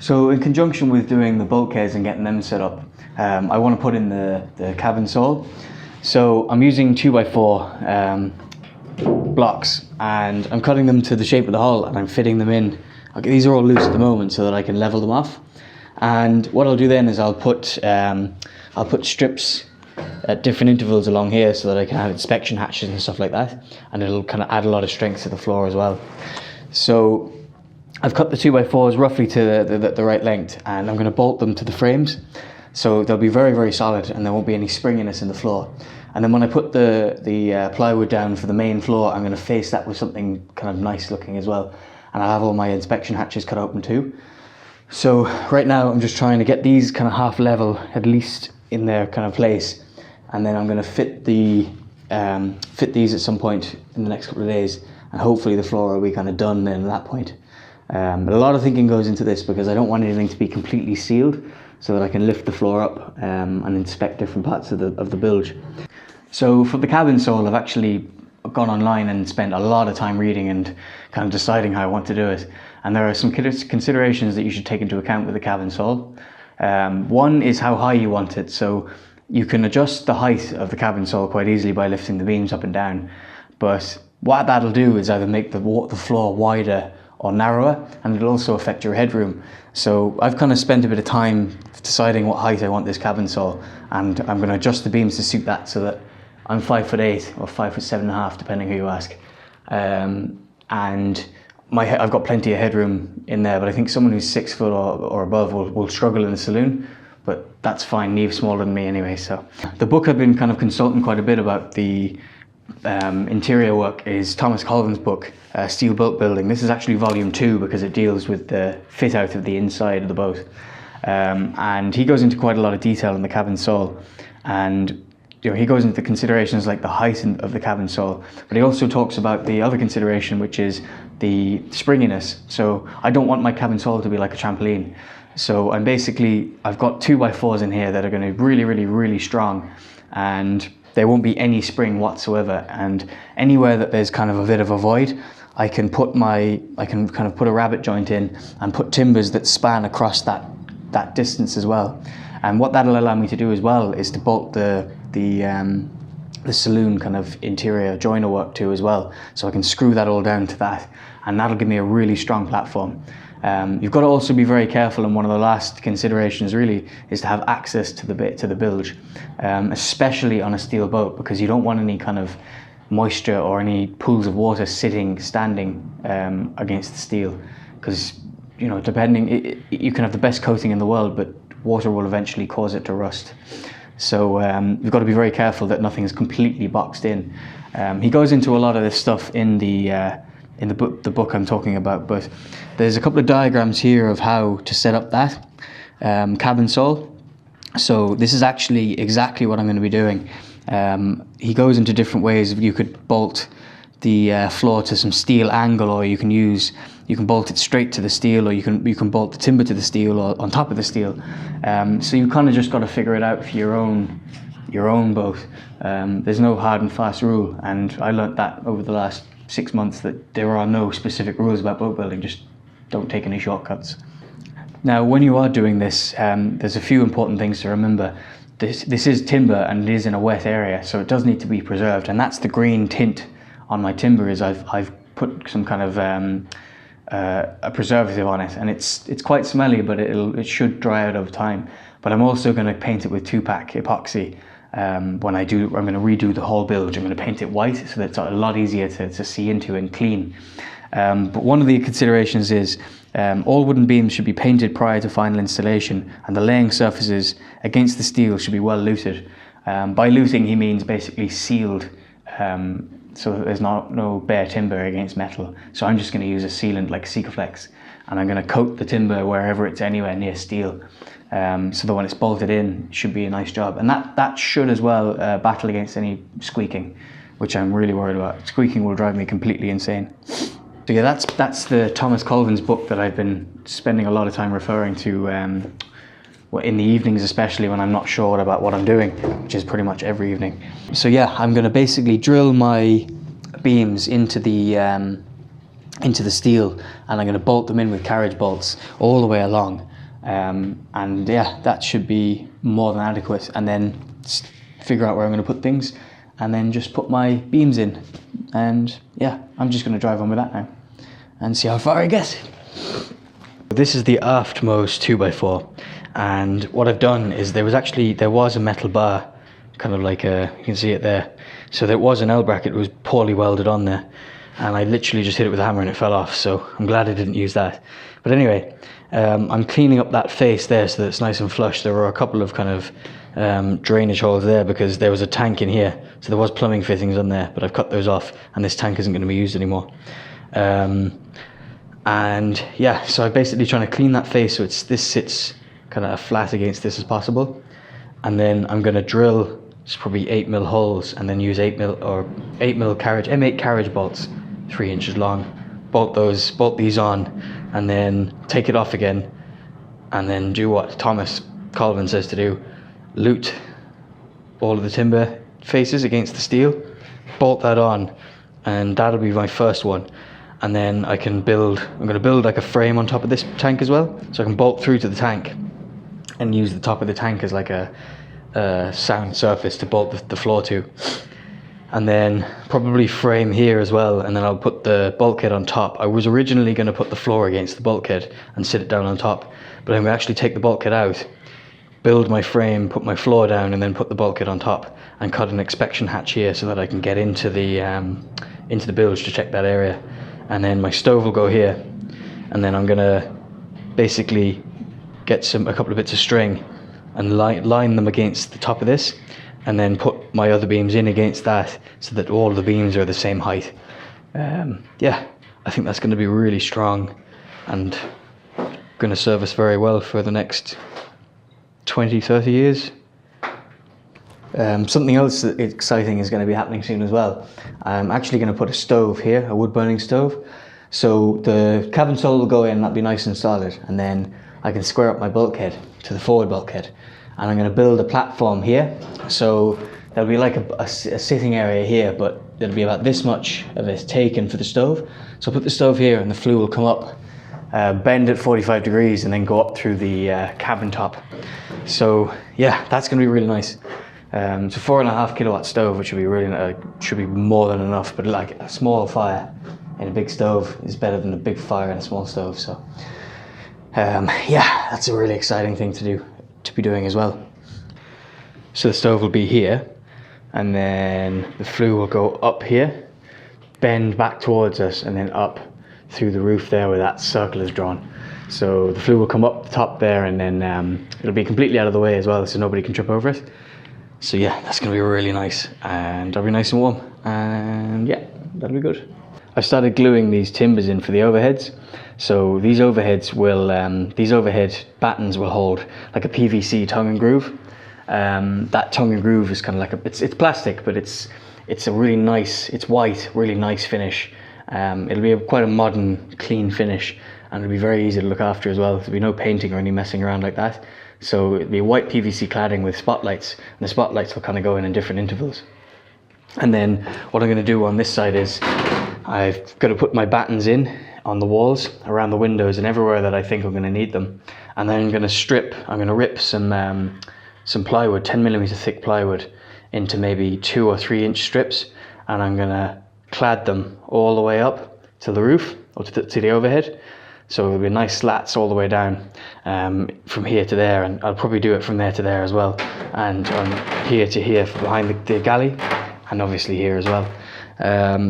So in conjunction with doing the bulkheads and getting them set up, I want to put in the cabin sole. So I'm using 2x4 blocks, and I'm cutting them to the shape of the hull, and I'm fitting them in. Okay, these are all loose at the moment so that I can level them off. And what I'll do then is I'll put strips at different intervals along here so that I can have inspection hatches and stuff like that, and it'll kind of add a lot of strength to the floor as well. So I've cut the 2x4s roughly to the right length, and I'm going to bolt them to the frames so they'll be very, very solid and there won't be any springiness in the floor. And then when I put the plywood down for the main floor, I'm going to face that with something kind of nice looking as well, and I'll have all my inspection hatches cut open too. So right now I'm just trying to get these kind of half level, at least in their kind of place, and then I'm going to fit these at some point in the next couple of days, and hopefully the floor will be kind of done then at that point. But a lot of thinking goes into this because I don't want anything to be completely sealed, so that I can lift the floor up and inspect different parts of the bilge. So for the cabin sole, I've actually gone online and spent a lot of time reading and kind of deciding how I want to do it. And there are some considerations that you should take into account with the cabin sole. One is how high you want it. So you can adjust the height of the cabin sole quite easily by lifting the beams up and down. But what that'll do is either make the floor wider or narrower, and it'll also affect your headroom. So I've kind of spent a bit of time deciding what height I want this cabin sole, and I'm going to adjust the beams to suit that so that I'm 5'8" or 5'7.5", depending who you ask. And I've got plenty of headroom in there, but I think someone who's 6 foot or above will struggle in the saloon, but that's fine. Neve's smaller than me anyway. So the book I've been kind of consulting quite a bit about the interior work is Thomas Colvin's book, Steel Boat Building. This is actually volume 2 because it deals with the fit out of the inside of the boat. And he goes into quite a lot of detail in the cabin sole, and he goes into the considerations like the height of the cabin sole, but he also talks about the other consideration, which is the springiness. So I don't want my cabin sole to be like a trampoline. So I've got 2x4s in here that are going to be really, really, really strong, and there won't be any spring whatsoever. And anywhere that there's kind of a bit of a void, I can kind of put a rabbet joint in and put timbers that span across that distance as well. And what that'll allow me to do as well is to bolt the saloon kind of interior joiner work to as well. So I can screw that all down to that, and that'll give me a really strong platform. You've got to also be very careful, and one of the last considerations really is to have access to the bilge, especially on a steel boat, because you don't want any kind of moisture or any pools of water standing against the steel, because you can have the best coating in the world, but water will eventually cause it to rust. So you've got to be very careful that nothing is completely boxed in. He goes into a lot of this stuff in the book I'm talking about, but there's a couple of diagrams here of how to set up that cabin sole. So this is actually exactly what I'm going to be doing. He goes into different ways. You could bolt the floor to some steel angle, or you can bolt it straight to the steel, or you can bolt the timber to the steel or on top of the steel. So you kind of just got to figure it out for your own boat. There's no hard and fast rule, and I learnt that over the last 6 months, that there are no specific rules about boat building. Just don't take any shortcuts. Now, when you are doing this, there's a few important things to remember. This is timber, and it is in a wet area, so it does need to be preserved, and that's the green tint on my timber. Is I've put some kind of a preservative on it, and it's quite smelly, but it should dry out over time. But I'm also going to paint it with 2-pack epoxy. I'm going to redo the whole bilge. I'm going to paint it white so that it's a lot easier to see into and clean. But one of the considerations is all wooden beams should be painted prior to final installation, and the laying surfaces against the steel should be well luted. By luting, he means basically sealed, so that there's no bare timber against metal. So I'm just going to use a sealant like Sikaflex, and I'm going to coat the timber wherever it's anywhere near steel, so that when it's bolted in, it should be a nice job. And that should as well battle against any squeaking, which I'm really worried about. Squeaking will drive me completely insane. So yeah, that's the Thomas Colvin's book that I've been spending a lot of time referring to, in the evenings, especially when I'm not sure about what I'm doing, which is pretty much every evening. So yeah, I'm going to basically drill my beams into the steel, and I'm going to bolt them in with carriage bolts all the way along. And yeah, that should be more than adequate. And then figure out where I'm going to put things, and then just put my beams in. And yeah, I'm just going to drive on with that now and see how far I get. This is the aftmost 2x4, and what I've done is there was a metal bar, kind of like you can see it there. So there was an L bracket, it was poorly welded on there, and I literally just hit it with a hammer and it fell off, so I'm glad I didn't use that. But anyway, I'm cleaning up that face there so that it's nice and flush. There were a couple of kind of drainage holes there because there was a tank in here, so there was plumbing fittings on there, but I've cut those off and this tank isn't going to be used anymore. And yeah, so I'm basically trying to clean that face so this sits kind of flat against this as possible. And then I'm going to drill probably 8mm holes and then use 8mm carriage, M8 carriage bolts, 3 inches long. Bolt these on, and then take it off again, and then do what Thomas Colvin says to do: lute all of the timber faces against the steel, bolt that on, and that'll be my first one. And then I'm going to build like a frame on top of this tank as well, so I can bolt through to the tank and use the top of the tank as like a sound surface to bolt the floor to. And then probably frame here as well, and then I'll put the bulkhead on top. I was originally going to put the floor against the bulkhead and sit it down on top, but I'm going to actually take the bulkhead out, build my frame, put my floor down, and then put the bulkhead on top, and cut an inspection hatch here so that I can get into the bilge to check that area. And then my stove will go here, and then I'm gonna basically get a couple of bits of string and line them against the top of this, and then put my other beams in against that so that all of the beams are the same height. Yeah, I think that's going to be really strong and going to serve us very well for the next 20-30 years. Something else that exciting is going to be happening soon as well. I'm actually going to put a stove here, a wood burning stove. So the cabin sole will go in, that'll be nice and solid, and then I can square up my bulkhead to the forward bulkhead. And I'm going to build a platform here. So there'll be like a sitting area here, but there'll be about this much of it taken for the stove. So I'll put the stove here and the flue will come up, bend at 45 degrees and then go up through the cabin top. So yeah, that's going to be really nice. It's a 4.5 kilowatt stove, which should be more than enough, but like a small fire in a big stove is better than a big fire in a small stove. So yeah, that's a really exciting thing to be doing as well. So the stove will be here, and then the flue will go up here, bend back towards us, and then up through the roof there where that circle is drawn. So the flue will come up the top there, and then it'll be completely out of the way as well, so nobody can trip over it. So yeah, that's going to be really nice, and I'll be nice and warm, and yeah, that'll be good. I started gluing these timbers in for the overheads. So these overheads will, these overhead battens will hold like a PVC tongue and groove. That tongue and groove is kind of like it's plastic, but it's a really nice, it's white, really nice finish. It'll be quite a modern, clean finish, and it'll be very easy to look after as well. There'll be no painting or any messing around like that. So it'll be white PVC cladding with spotlights, and the spotlights will kind of go in different intervals. And then what I'm going to do on this side is I've got to put my battens in on the walls, around the windows, and everywhere that I think I'm going to need them. And then I'm going to rip some plywood, 10mm thick plywood, into maybe 2 or 3 inch strips, and I'm going to clad them all the way up to the roof, or to the overhead. So there'll be nice slats all the way down from here to there, and I'll probably do it from there to there as well, and here to here behind the galley, and obviously here as well.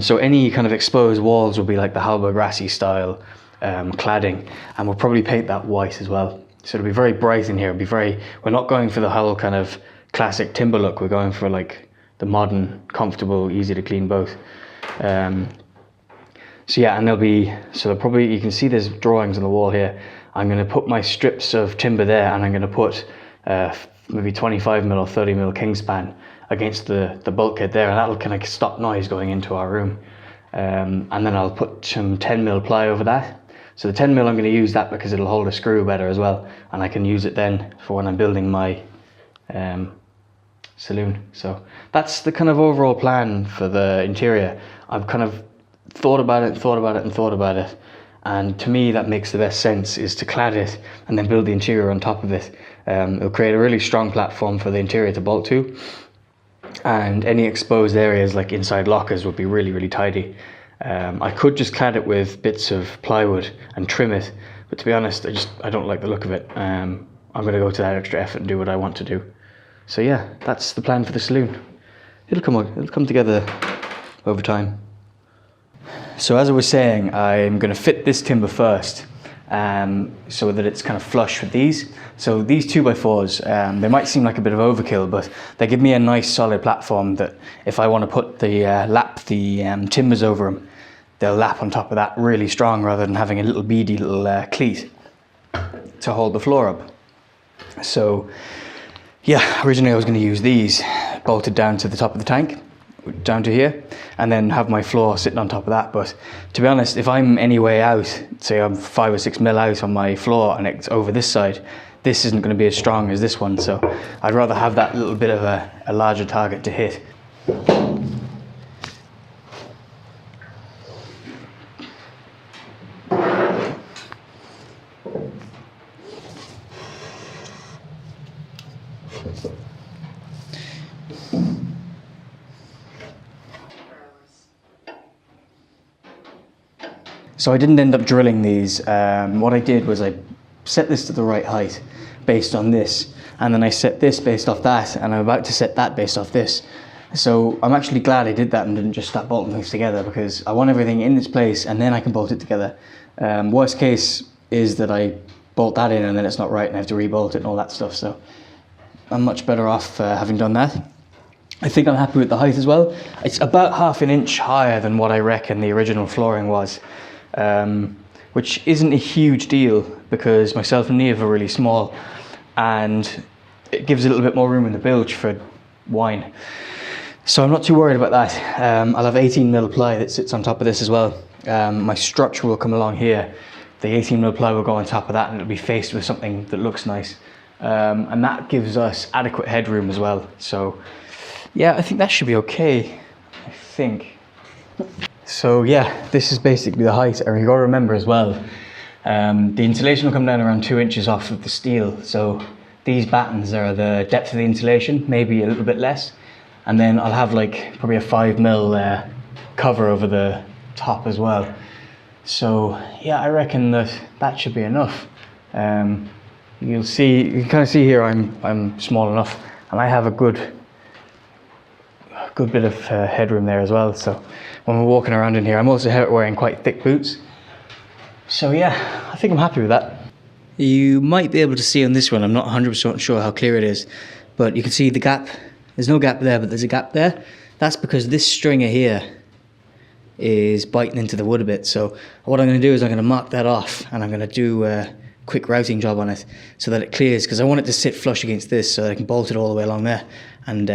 So any kind of exposed walls will be like the Halberg Rassi style cladding, and we'll probably paint that white as well. So it'll be very bright in here. We're not going for the whole kind of classic timber look. We're going for like the modern, comfortable, easy to clean both. So yeah, and you can see there's drawings on the wall here. I'm going to put my strips of timber there, and I'm going to put maybe 25mm or 30mm kingspan against the bulkhead there, and that'll kind of stop noise going into our room. And then I'll put some 10mm ply over that. So the 10mm, I'm going to use that because it'll hold a screw better as well, and I can use it then for when I'm building my saloon. So that's the kind of overall plan for the interior. I've kind of thought about it, and to me that makes the best sense, is to clad it and then build the interior on top of it. It'll create a really strong platform for the interior to bolt to, and any exposed areas like inside lockers would be really, really tidy. I could just clad it with bits of plywood and trim it, but to be honest, I don't like the look of it. I'm going to go to that extra effort and do what I want to do. So yeah, that's the plan for the saloon. It'll come together over time. So as I was saying, I'm going to fit this timber first, so that it's kind of flush with these. So these 2x4s, they might seem like a bit of overkill, but they give me a nice solid platform that if I want to put the lap the timbers over them, they'll lap on top of that really strong, rather than having a little beady little cleat to hold the floor up. So yeah, originally I was going to use these bolted down to the top of the tank, down to here, and then have my floor sitting on top of that. But to be honest, if I'm any way out, say I'm 5 or 6 mil out on my floor and it's over this side, this isn't going to be as strong as this one, so I'd rather have that little bit of a larger target to hit. So I didn't end up drilling these. What I did was I set this to the right height based on this, and then I set this based off that, and I'm about to set that based off this. So I'm actually glad I did that and didn't just start bolting things together, because I want everything in its place and then I can bolt it together. Worst case is that I bolt that in and then it's not right and I have to rebolt it and all that stuff, so I'm much better off having done that. I think I'm happy with the height as well. It's about 1/2 inch higher than what I reckon the original flooring was. Which isn't a huge deal because myself and Neve are really small, and it gives a little bit more room in the bilge for wine. So I'm not too worried about that. I'll have 18 mil ply that sits on top of this as well. My structure will come along here. The 18 mil ply will go on top of that, and it'll be faced with something that looks nice. And that gives us adequate headroom as well. So yeah, I think that should be okay, I think. So yeah, this is basically the height, and you've got to remember as well, the insulation will come down around 2 inches off of the steel. So these battens are the depth of the insulation, maybe a little bit less. And then I'll have like probably a 5 mil cover over the top as well. So yeah, I reckon that should be enough. You can kind of see here I'm small enough, and I have a good bit of headroom there as well. So when we're walking around in here, I'm also wearing quite thick boots. So yeah, I think I'm happy with that. You might be able to see on this one, I'm not 100% sure how clear it is, but you can see the gap. There's no gap there, but there's a gap there. That's because this stringer here is biting into the wood a bit. So what I'm going to do is I'm going to mark that off, and I'm going to do a quick routing job on it so that it clears, because I want it to sit flush against this so that I can bolt it all the way along there. And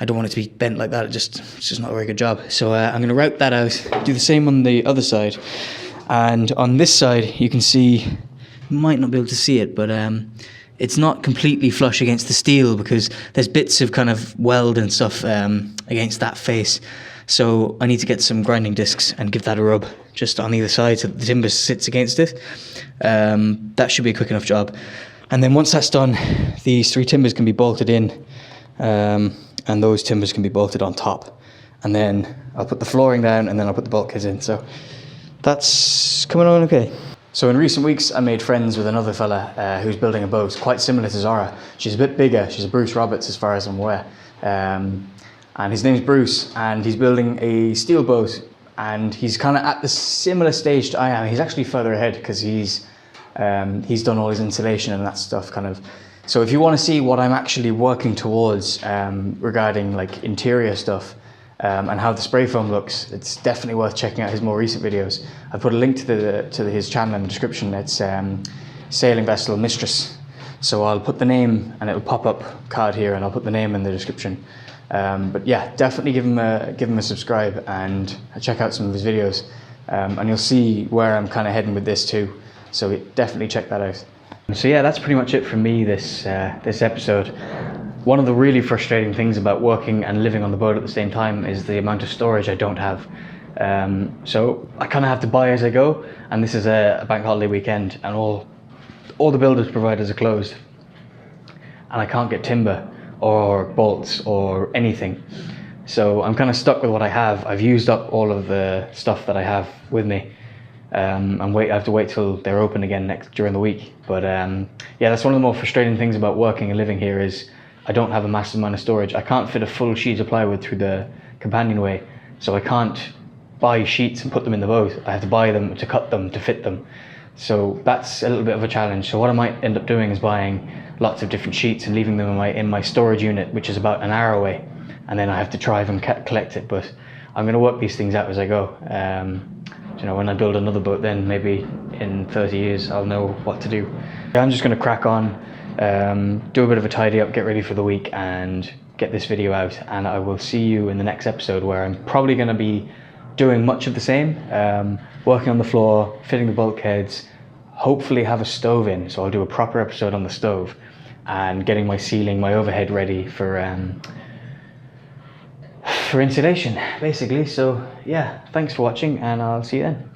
I don't want it to be bent like that. It's just not a very good job. So I'm going to route that out, do the same on the other side. And on this side, you can see, you might not be able to see it, but it's not completely flush against the steel because there's bits of kind of weld and stuff against that face. So I need to get some grinding discs and give that a rub just on either side so that the timber sits against it. That should be a quick enough job. And then once that's done, these 3 timbers can be bolted in. And those timbers can be bolted on top, and then I'll put the flooring down, and then I'll put the bulkheads in. So that's coming on okay. So in recent weeks I made friends with another fella who's building a boat quite similar to Zora. She's a bit bigger, she's a Bruce Roberts as far as I'm aware, and his name's Bruce, and he's building a steel boat, and he's kind of at the similar stage to I am. He's actually further ahead because he's done all his insulation and that stuff kind of. So if you want to see what I'm actually working towards regarding like interior stuff and how the spray foam looks, it's definitely worth checking out his more recent videos. I've put a link to his channel in the description. It's Sailing Vessel Mistress. So I'll put the name, and it'll pop up card here, and I'll put the name in the description. But yeah, definitely give him a subscribe and check out some of his videos, and you'll see where I'm kind of heading with this too. So definitely check that out. So yeah, that's pretty much it from me this episode. One of the really frustrating things about working and living on the boat at the same time is the amount of storage I don't have. So I kind of have to buy as I go, and this is a bank holiday weekend, and all the builders providers are closed, and I can't get timber or bolts or anything. So I'm kind of stuck with what I have. I've used up all of the stuff that I have with me. I have to wait till they're open again during the week. But yeah, that's one of the more frustrating things about working and living here is I don't have a massive amount of storage. I can't fit a full sheet of plywood through the companionway, so I can't buy sheets and put them in the boat. I have to buy them to cut them to fit them. So that's a little bit of a challenge. So what I might end up doing is buying lots of different sheets and leaving them in my storage unit, which is about an hour away, and then I have to drive and collect it. But I'm going to work these things out as I go. You know, when I build another boat, then maybe in 30 years I'll know what to do. I'm just going to crack on, do a bit of a tidy up, get ready for the week, and get this video out. And I will see you in the next episode, where I'm probably going to be doing much of the same, working on the floor, fitting the bulkheads, hopefully have a stove in, so I'll do a proper episode on the stove, and getting my ceiling, my overhead ready for insulation, basically. So yeah, thanks for watching, and I'll see you then.